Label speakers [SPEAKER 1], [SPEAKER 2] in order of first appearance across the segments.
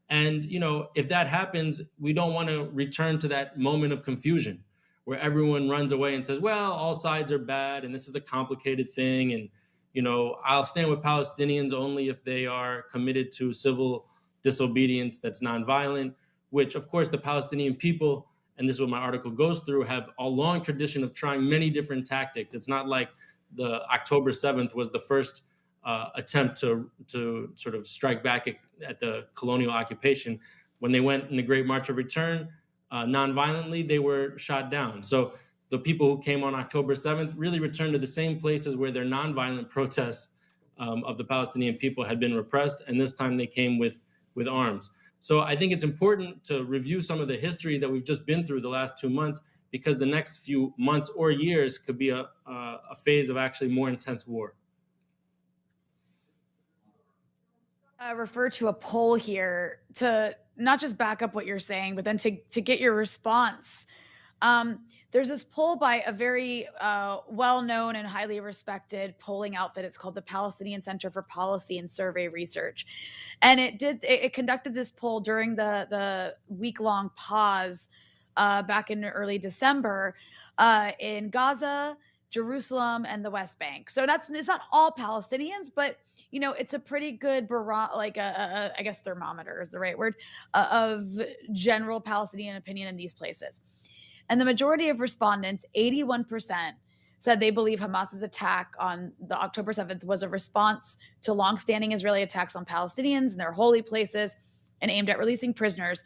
[SPEAKER 1] And, if that happens, we don't want to return to that moment of confusion where everyone runs away and says, well, all sides are bad and this is a complicated thing. And, I'll stand with Palestinians only if they are committed to civil disobedience that's nonviolent, which, of course, the Palestinian people, and this is what my article goes through, have a long tradition of trying many different tactics. It's not like the October 7th was the first attempt to sort of strike back at the colonial occupation. When they went in the Great March of Return, nonviolently, they were shot down. So the people who came on October 7th really returned to the same places where their nonviolent protests of the Palestinian people had been repressed, and this time they came with arms. So I think it's important to review some of the history that we've just been through the last 2 months, because the next few months or years could be a phase of actually more intense war.
[SPEAKER 2] Refer to a poll here to not just back up what you're saying, but then to get your response. There's this poll by a very well-known and highly respected polling outfit. It's called the Palestinian Center for Policy and Survey Research. And it conducted this poll during the week-long pause back in early December in Gaza, Jerusalem, and the West Bank. So it's not all Palestinians, but it's a pretty good I guess thermometer is the right word of general Palestinian opinion in these places. And the majority of respondents, 81%, said they believe Hamas's attack on the October 7th was a response to longstanding Israeli attacks on Palestinians and their holy places and aimed at releasing prisoners.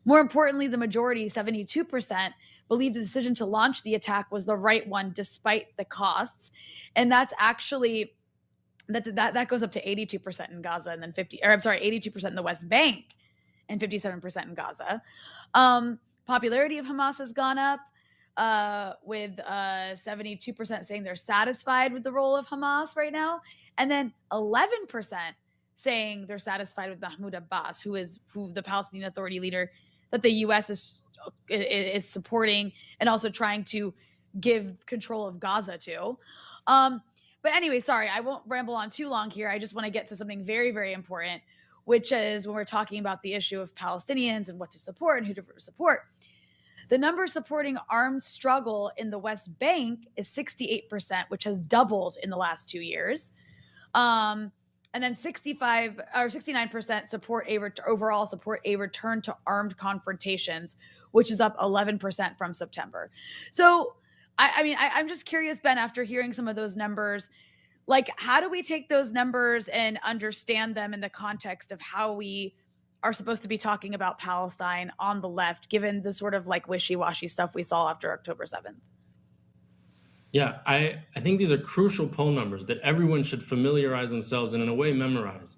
[SPEAKER 2] More importantly, the majority, 72%, believed the decision to launch the attack was the right one despite the costs. And that's actually that goes up to 82% in Gaza and then 82% in the West Bank and 57% in Gaza. Popularity of Hamas has gone up with 72% saying they're satisfied with the role of Hamas right now. And then 11% saying they're satisfied with Mahmoud Abbas, who the Palestinian Authority leader that the U.S. is supporting and also trying to give control of Gaza to. But anyway, sorry, I won't ramble on too long here. I just want to get to something very, very important, which is when we're talking about the issue of Palestinians and what to support and who to support. The number supporting armed struggle in the West Bank is 68%, which has doubled in the last 2 years. And then 69% overall support a return to armed confrontations, which is up 11% from September. So, I'm just curious, Ben, after hearing some of those numbers, how do we take those numbers and understand them in the context of how we are supposed to be talking about Palestine on the left, given the sort of wishy-washy stuff we saw after October 7th?
[SPEAKER 1] Yeah, I think these are crucial poll numbers that everyone should familiarize themselves and in a way memorize.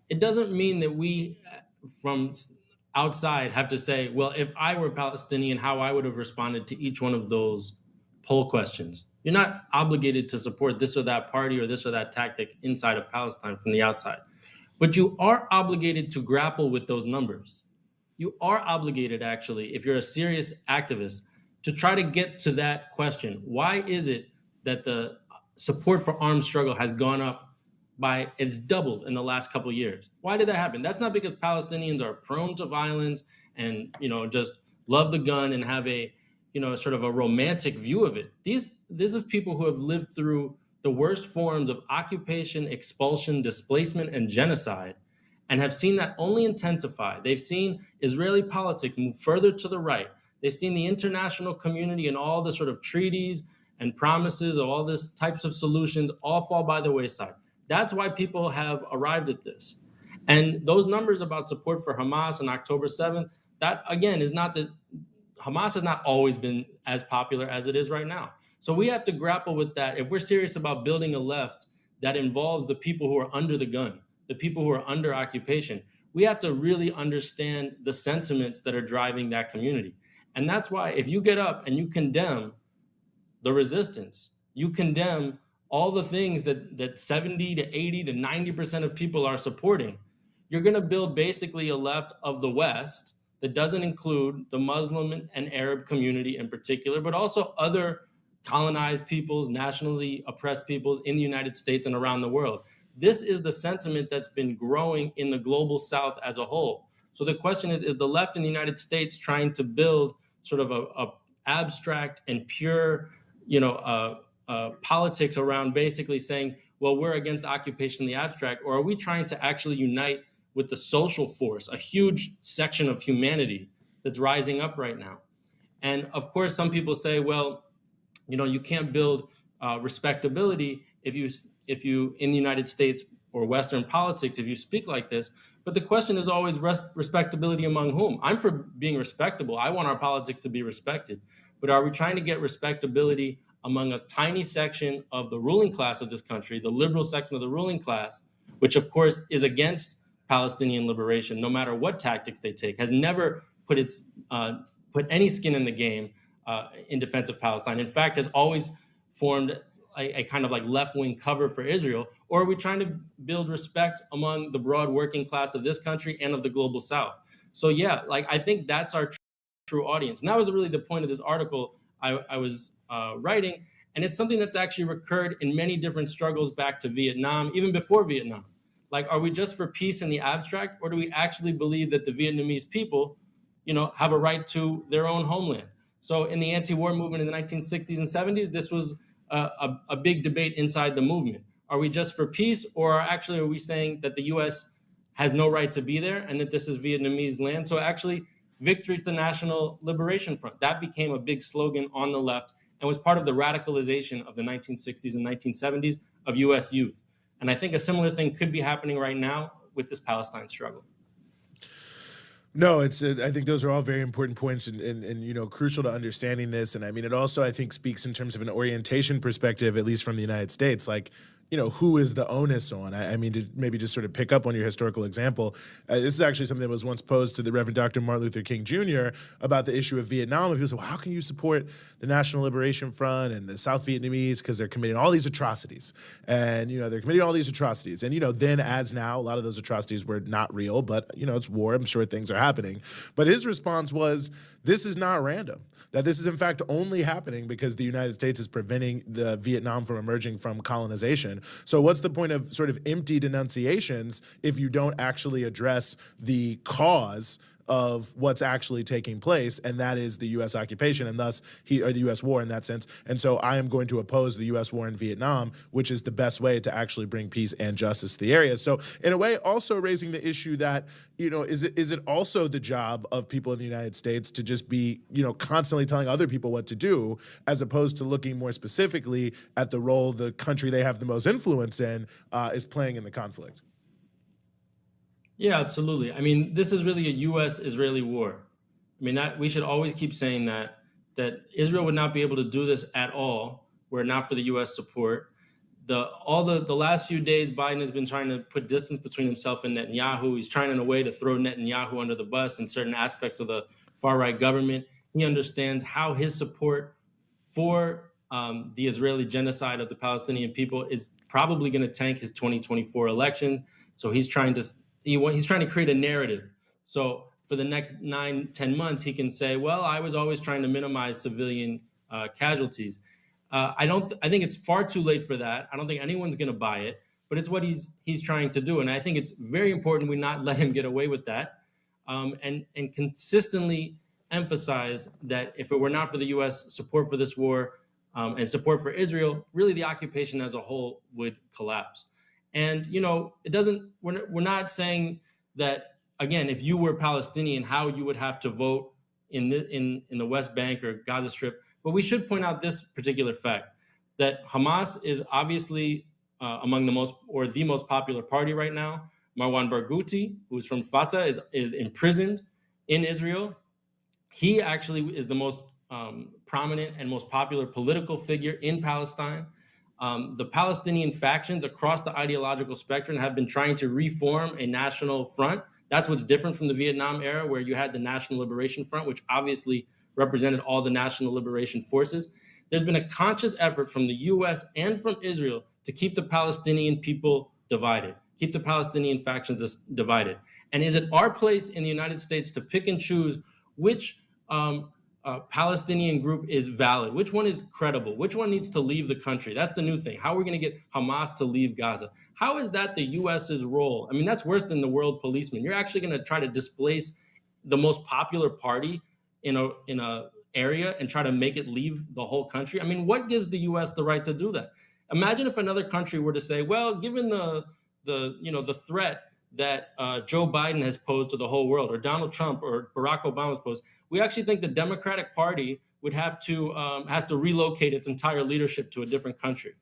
[SPEAKER 1] It doesn't mean that we from outside have to say, well, if I were Palestinian, how I would have responded to each one of those poll questions. You're not obligated to support this or that party or this or that tactic inside of Palestine from the outside. But you are obligated to grapple with those numbers. You are obligated, actually, if you're a serious activist, to try to get to that question. Why is it that the support for armed struggle has gone up it's doubled in the last couple of years? Why did that happen? That's not because Palestinians are prone to violence and, just love the gun and have a, sort of a romantic view of it. These are people who have lived through the worst forms of occupation, expulsion, displacement, and genocide, and have seen that only intensify. They've seen Israeli politics move further to the right. They've seen the international community and all the sort of treaties and promises of all these types of solutions all fall by the wayside. That's why people have arrived at this. And those numbers about support for Hamas on October 7th, that, again, is not that Hamas has not always been as popular as it is right now. So we have to grapple with that. If we're serious about building a left that involves the people who are under the gun, the people who are under occupation, we have to really understand the sentiments that are driving that community. And that's why if you get up and you condemn the resistance, you condemn all the things that 70 to 80 to 90% of people are supporting, you're going to build basically a left of the West that doesn't include the Muslim and Arab community in particular, but also other colonized peoples, nationally oppressed peoples in the United States and around the world. This is the sentiment that's been growing in the global South as a whole. So the question is the left in the United States trying to build sort of a abstract and pure, politics around basically saying, well, we're against occupation in the abstract, or are we trying to actually unite with the social force, a huge section of humanity that's rising up right now? And of course, some people say, well, you can't build respectability if you in the United States or Western politics if you speak like this. But the question is always respectability among whom? I'm for being respectable. I want our politics to be respected. But are we trying to get respectability among a tiny section of the ruling class of this country, the liberal section of the ruling class, which of course is against Palestinian liberation, no matter what tactics they take, has never put any skin in the game in defense of Palestine. In fact, has always formed a kind of like left-wing cover for Israel? Or are we trying to build respect among the broad working class of this country and of the global South? So yeah, I think that's our true audience. And that was really the point of this article I was writing. And it's something that's actually recurred in many different struggles back to Vietnam, even before Vietnam. Are we just for peace in the abstract, or do we actually believe that the Vietnamese people, have a right to their own homeland? So in the anti-war movement in the 1960s and 70s, this was a big debate inside the movement. Are we just for peace, or actually are we saying that the U.S. has no right to be there and that this is Vietnamese land? So actually, victory to the National Liberation Front. That became a big slogan on the left and was part of the radicalization of the 1960s and 1970s of U.S. youth. And I think a similar thing could be happening right now with this Palestine struggle.
[SPEAKER 3] No, I think those are all very important points and crucial to understanding this. And I mean, it also, I think, speaks in terms of an orientation perspective, at least from the United States. Who is the onus on? I mean, to maybe just sort of pick up on your historical example, this is actually something that was once posed to the Reverend Dr. Martin Luther King Jr. about the issue of Vietnam. And people say, well, how can you support the National Liberation Front and the South Vietnamese because they're committing all these atrocities? And, they're committing all these atrocities. And, then as now, a lot of those atrocities were not real, but, it's war. I'm sure things are happening. But his response was, this is not random, that this is in fact only happening because the United States is preventing the Vietnam from emerging from colonization. So what's the point of sort of empty denunciations if you don't actually address the cause of what's actually taking place, and that is the U.S. occupation, and thus or the U.S. war in that sense. And so I am going to oppose the U.S. war in Vietnam, which is the best way to actually bring peace and justice to the area. So in a way, also raising the issue that, is it also the job of people in the United States to just be, constantly telling other people what to do, as opposed to looking more specifically at the role the country they have the most influence in is playing in the conflict?
[SPEAKER 1] Yeah, absolutely. I mean, this is really a U.S.-Israeli war. I mean, we should always keep saying that Israel would not be able to do this at all were it not for the U.S. support. The last few days, Biden has been trying to put distance between himself and Netanyahu. He's trying in a way to throw Netanyahu under the bus in certain aspects of the far-right government. He understands how his support for the Israeli genocide of the Palestinian people is probably going to tank his 2024 election. So he's trying to create a narrative. So for the next 9-10 months, he can say, well, I was always trying to minimize civilian casualties. I think it's far too late for that. I don't think anyone's going to buy it, but it's what he's trying to do. And I think it's very important we not let him get away with that, and consistently emphasize that if it were not for the U.S. support for this war and support for Israel, really the occupation as a whole would collapse. And, it doesn't, we're not saying that, again, if you were Palestinian, how you would have to vote in the West Bank or Gaza Strip. But we should point out this particular fact, that Hamas is obviously among the most popular party right now. Marwan Barghouti, who's from Fatah, is imprisoned in Israel. He actually is the most prominent and most popular political figure in Palestine. The Palestinian factions across the ideological spectrum have been trying to reform a national front. That's what's different from the Vietnam era, where you had the National Liberation Front, which obviously represented all the national liberation forces. There's been a conscious effort from the U.S. and from Israel to keep the Palestinian people divided, keep the Palestinian factions divided. And is it our place in the United States to pick and choose which Palestinian group is valid? Which one is credible? Which one needs to leave the country? That's the new thing. How are we going to get Hamas to leave Gaza? How is that the U.S.'s role? I mean, that's worse than the world policeman. You're actually going to try to displace the most popular party in a area and try to make it leave the whole country. I mean, what gives the U.S. the right to do that? Imagine if another country were to say, well, given the threat that Joe Biden has posed to the whole world, or Donald Trump or Barack Obama has posed, we actually think the Democratic Party would have to has to relocate its entire leadership to a different country.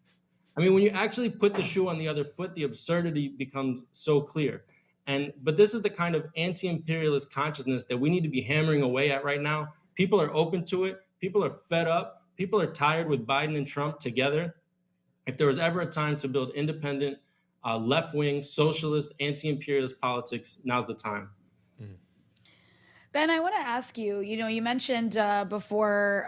[SPEAKER 1] I mean, when you actually put the shoe on the other foot, the absurdity becomes so clear. But this is the kind of anti-imperialist consciousness that we need to be hammering away at right now. People are open to it. People are fed up. People are tired with Biden and Trump together. If there was ever a time to build independent, left-wing, socialist, anti-imperialist politics, now's the time.
[SPEAKER 2] Ben, I want to ask you, you mentioned before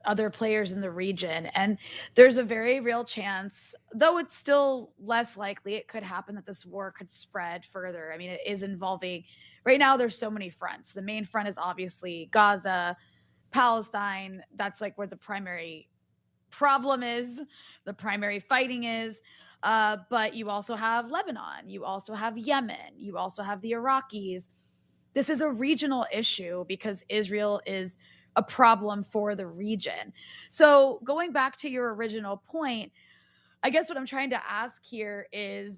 [SPEAKER 2] other players in the region, and there's a very real chance, though it's still less likely it could happen, that this war could spread further. I mean, it is involving, right now there's so many fronts. The main front is obviously Gaza, Palestine. That's like where the primary problem is, the primary fighting is. But you also have Lebanon, you also have Yemen, you also have the Iraqis. This is a regional issue because Israel is a problem for the region. So going back to your original point, I guess what I'm trying to ask here is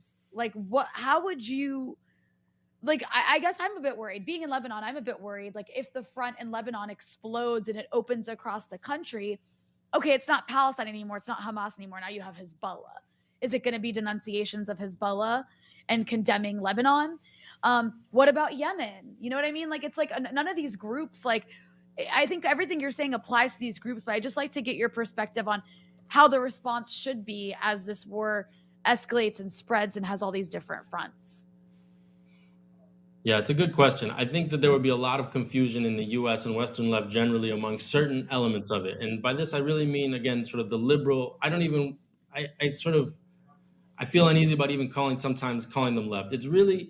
[SPEAKER 2] how would you, I guess I'm a bit worried. Being in Lebanon, I'm a bit worried. Like, if the front in Lebanon explodes and it opens across the country, okay, it's not Palestine anymore. It's not Hamas anymore. Now you have Hezbollah. Is it going to be denunciations of Hezbollah and condemning Lebanon? What about Yemen? You know what I mean? Like, it's like none of these groups, I think everything you're saying applies to these groups, but I just like to get your perspective on how the response should be as this war escalates and spreads and has all these different fronts.
[SPEAKER 1] Yeah, it's a good question. I think that there would be a lot of confusion in the US and Western left generally among certain elements of it. And by this, I really mean, again, sort of the liberal, I feel uneasy about even sometimes calling them left. It's really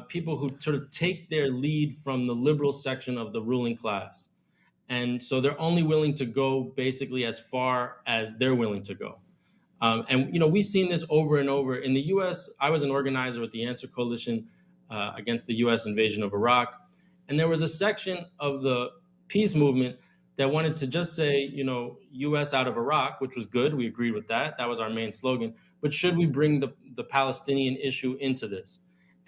[SPEAKER 1] people who sort of take their lead from the liberal section of the ruling class. And so they're only willing to go basically as far as they're willing to go. We've seen this over and over. In the US, I was an organizer with the Answer Coalition against the US invasion of Iraq. And there was a section of the peace movement that wanted to just say, US out of Iraq, which was good. We agreed with that. That was our main slogan. But should we bring the Palestinian issue into this?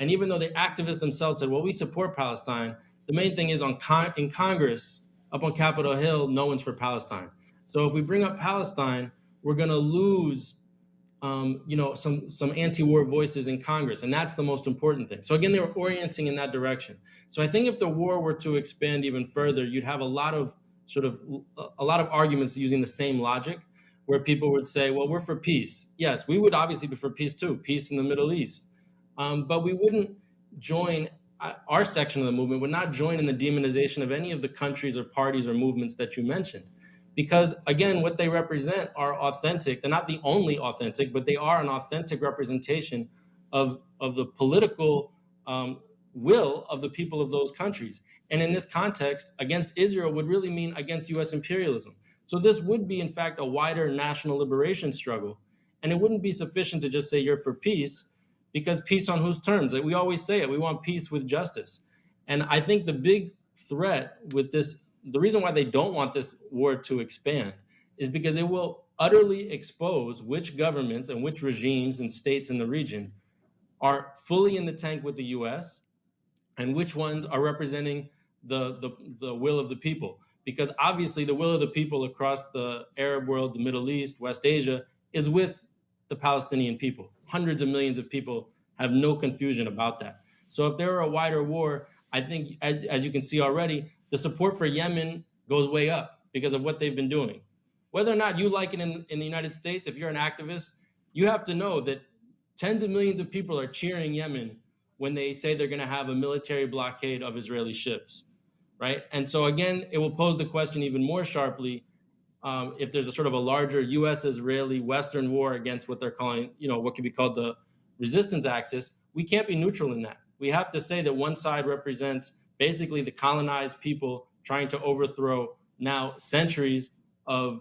[SPEAKER 1] And even though the activists themselves said, well, we support Palestine, the main thing is in Congress, up on Capitol Hill, no one's for Palestine. So if we bring up Palestine, we're going to lose some anti-war voices in Congress, and that's the most important thing. So again, they were orienting in that direction. So I think if the war were to expand even further, you'd have a lot of arguments using the same logic, where people would say, well, we're for peace. Yes, we would obviously be for peace too, peace in the Middle East. But we wouldn't join, our section of the movement would not join in the demonization of any of the countries or parties or movements that you mentioned. Because again, what they represent are authentic. They're not the only authentic, but they are an authentic representation of the political will of the people of those countries. And in this context, against Israel would really mean against US imperialism. So this would be, in fact, a wider national liberation struggle. And it wouldn't be sufficient to just say you're for peace, because peace on whose terms? Like, we always say it, we want peace with justice. And I think the big threat with this, the reason why they don't want this war to expand, is because it will utterly expose which governments and which regimes and states in the region are fully in the tank with the US and which ones are representing the will of the people. Because obviously the will of the people across the Arab world, the Middle East, West Asia, is with the Palestinian people. Hundreds of millions of people have no confusion about that. So if there were a wider war, I think, as you can see already, the support for Yemen goes way up because of what they've been doing. Whether or not you like it in the United States, if you're an activist, you have to know that tens of millions of people are cheering Yemen when they say they're going to have a military blockade of Israeli ships, right? And so again, it will pose the question even more sharply if there's a sort of a larger U.S.-Israeli Western war against what they're calling, what could be called the resistance axis. We can't be neutral in that. We have to say that one side represents basically the colonized people trying to overthrow now centuries of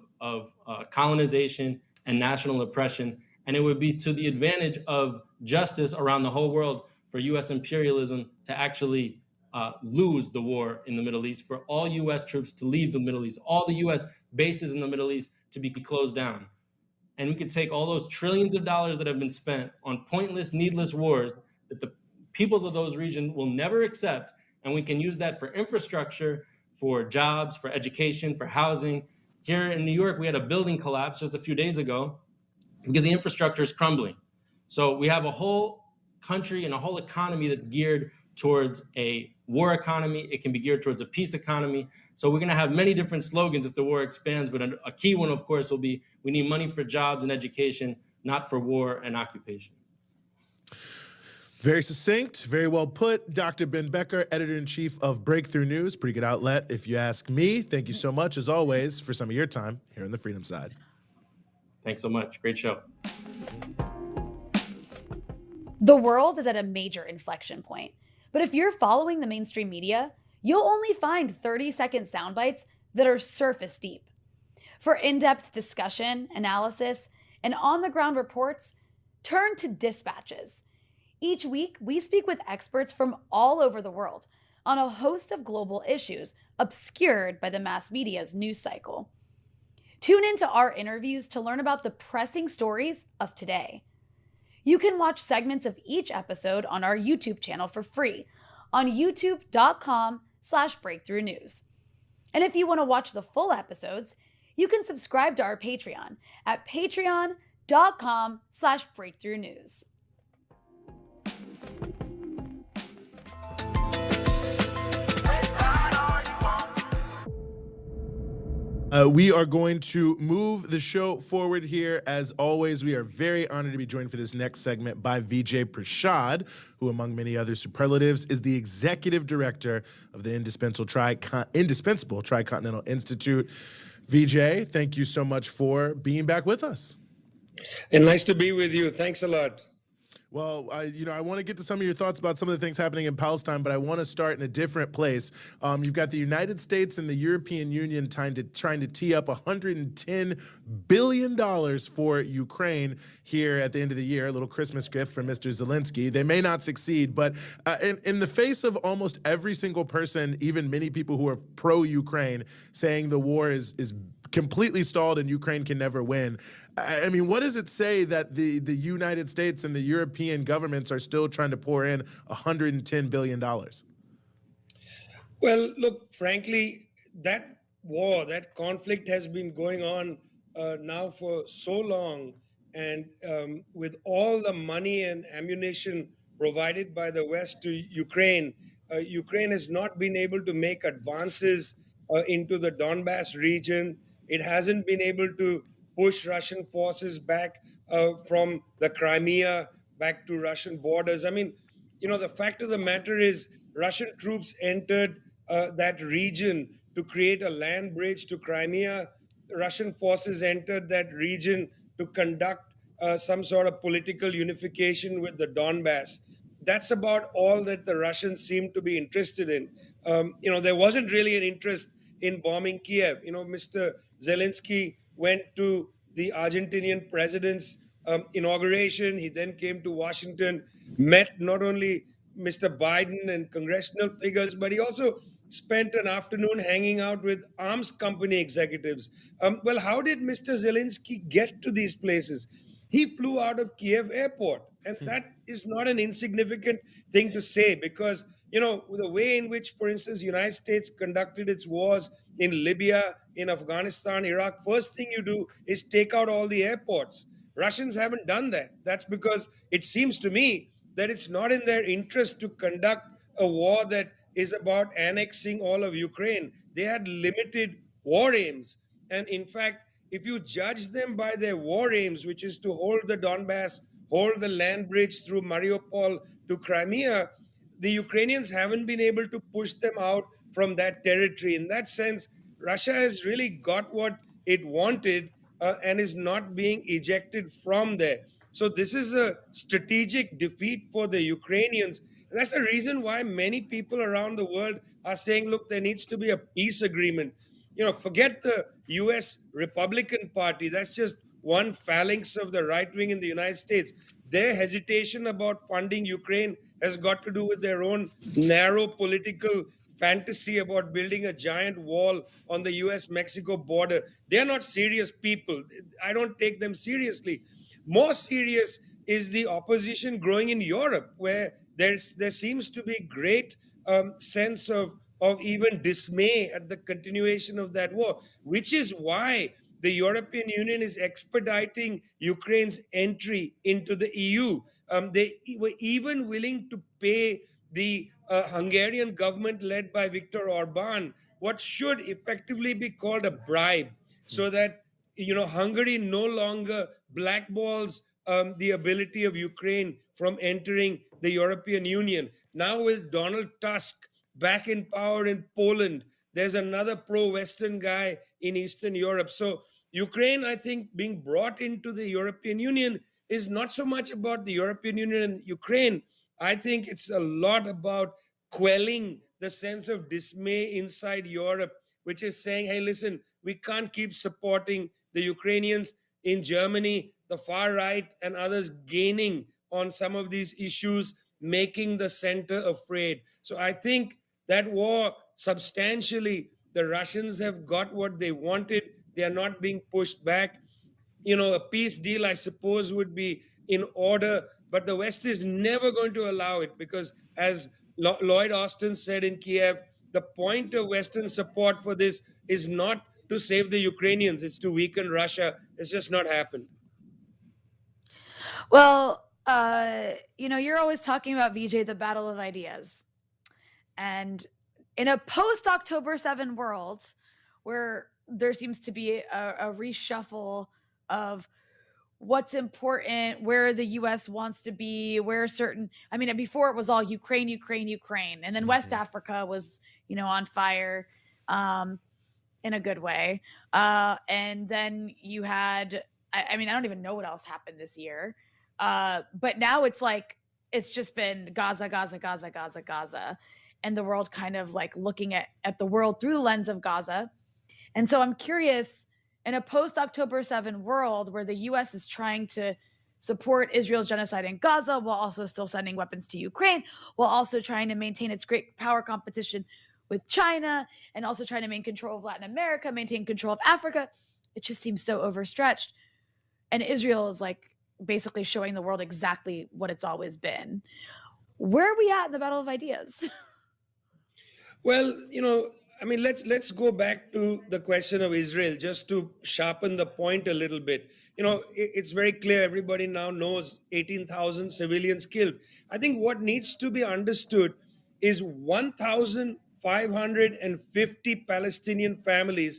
[SPEAKER 1] colonization and national oppression, and it would be to the advantage of justice around the whole world for U.S. imperialism to actually lose the war in the Middle East, for all U.S. troops to leave the Middle East, all the U.S. bases in the Middle East to be closed down. And we could take all those trillions of dollars that have been spent on pointless, needless wars that the peoples of those regions will never accept, and we can use that for infrastructure, for jobs, for education, for housing. Here in New York, we had a building collapse just a few days ago because the infrastructure is crumbling. So we have a whole country and a whole economy that's geared towards a war economy. It can be geared towards a peace economy. So we're going to have many different slogans if the war expands, but a key one, of course, will be we need money for jobs and education, not for war and occupation.
[SPEAKER 3] Very succinct, very well put. Dr. Ben Becker, editor-in-chief of Breakthrough News. Pretty good outlet, if you ask me. Thank you so much, as always, for some of your time here on the Freedom Side.
[SPEAKER 1] Thanks so much. Great show.
[SPEAKER 2] The world is at a major inflection point. But if you're following the mainstream media, you'll only find 30-second sound bites that are surface deep. For in-depth discussion, analysis, and on-the-ground reports, turn to Dispatches. Each week, we speak with experts from all over the world on a host of global issues obscured by the mass media's news cycle. Tune into our interviews to learn about the pressing stories of today. You can watch segments of each episode on our YouTube channel for free on youtube.com/breakthrough news. And if you want to watch the full episodes, you can subscribe to our Patreon at patreon.com/breakthrough news.
[SPEAKER 3] We are going to move the show forward here. As always, we are very honored to be joined for this next segment by Vijay Prashad, who, among many other superlatives, is the executive director of the indispensable Tricontinental Institute. Vijay, thank you so much for being back with us.
[SPEAKER 4] And nice to be with you. Thanks a lot.
[SPEAKER 3] Well, I want to get to some of your thoughts about some of the things happening in Palestine, but I want to start in a different place. You've got the United States and the European Union trying to tee up $110 billion for Ukraine here at the end of the year, a little Christmas gift from Mr. Zelensky. They may not succeed, but in the face of almost every single person, even many people who are pro-Ukraine, saying the war is completely stalled and Ukraine can never win. I mean, what does it say that the United States and the European governments are still trying to pour in $110 billion?
[SPEAKER 4] Well, look, frankly, that war, that conflict has been going on now for so long. And with all the money and ammunition provided by the West to Ukraine, Ukraine has not been able to make advances into the Donbass region. It hasn't been able to push Russian forces back from the Crimea back to Russian borders. I mean, the fact of the matter is Russian troops entered that region to create a land bridge to Crimea. Russian forces entered that region to conduct some sort of political unification with the Donbass. That's about all that the Russians seem to be interested in. There wasn't really an interest in bombing Kiev. Mr. Zelensky went to the Argentinian president's inauguration. He then came to Washington, met not only Mr. Biden and congressional figures, but he also spent an afternoon hanging out with arms company executives. Well, how did Mr. Zelensky get to these places? He flew out of Kiev airport. And that is not an insignificant thing to say because, the way in which, for instance, the United States conducted its wars in Libya, in Afghanistan, Iraq, first thing you do is take out all the airports. Russians haven't done that. That's because it seems to me that it's not in their interest to conduct a war that is about annexing all of Ukraine. They had limited war aims. And in fact, if you judge them by their war aims, which is to hold the Donbass, hold the land bridge through Mariupol to Crimea, the Ukrainians haven't been able to push them out from that territory. In that sense, Russia has really got what it wanted and is not being ejected from there. So this is a strategic defeat for the Ukrainians. And that's the reason why many people around the world are saying, look, there needs to be a peace agreement. Forget the US Republican Party. That's just one phalanx of the right wing in the United States. Their hesitation about funding Ukraine has got to do with their own narrow political fantasy about building a giant wall on the US Mexico border. They're not serious people. I don't take them seriously. More serious is the opposition growing in Europe, where there seems to be great sense of even dismay at the continuation of that war, which is why the European Union is expediting Ukraine's entry into the EU. They were even willing to pay the Hungarian government led by Viktor Orban what should effectively be called a bribe, so that Hungary no longer blackballs the ability of Ukraine from entering the European Union. Now with Donald Tusk back in power in Poland, there's another pro-Western guy in Eastern Europe. So Ukraine, I think, being brought into the European Union is not so much about the European Union and Ukraine. I think it's a lot about quelling the sense of dismay inside Europe, which is saying, hey, listen, we can't keep supporting the Ukrainians. In Germany, the far right and others gaining on some of these issues, making the center afraid. So I think that war, substantially, the Russians have got what they wanted. They are not being pushed back. A peace deal, I suppose, would be in order, but the West is never going to allow it because, as Lloyd Austin said in Kiev, the point of Western support for this is not to save the Ukrainians, it's to weaken Russia. It's just not happened.
[SPEAKER 2] Well, you're always talking about, Vijay, the battle of ideas. And in a post-October 7 world where there seems to be a reshuffle of what's important, where the US wants to be, where certain, before it was all Ukraine, Ukraine, Ukraine. And then West Africa was, on fire in a good way. And then you had, I don't even know what else happened this year. But now it's like, it's just been Gaza, Gaza, Gaza, Gaza, Gaza. And the world kind of like looking at the world through the lens of Gaza. And so I'm curious, in a post-October 7 world where the US is trying to support Israel's genocide in Gaza while also still sending weapons to Ukraine, while also trying to maintain its great power competition with China, and also trying to maintain control of Latin America, maintain control of Africa, it just seems so overstretched. And Israel is like basically showing the world exactly what it's always been. Where are we at in the battle of ideas?
[SPEAKER 4] Well, let's go back to the question of Israel just to sharpen the point a little bit. It's very clear. Everybody now knows 18,000 civilians killed. I think what needs to be understood is 1,550 Palestinian families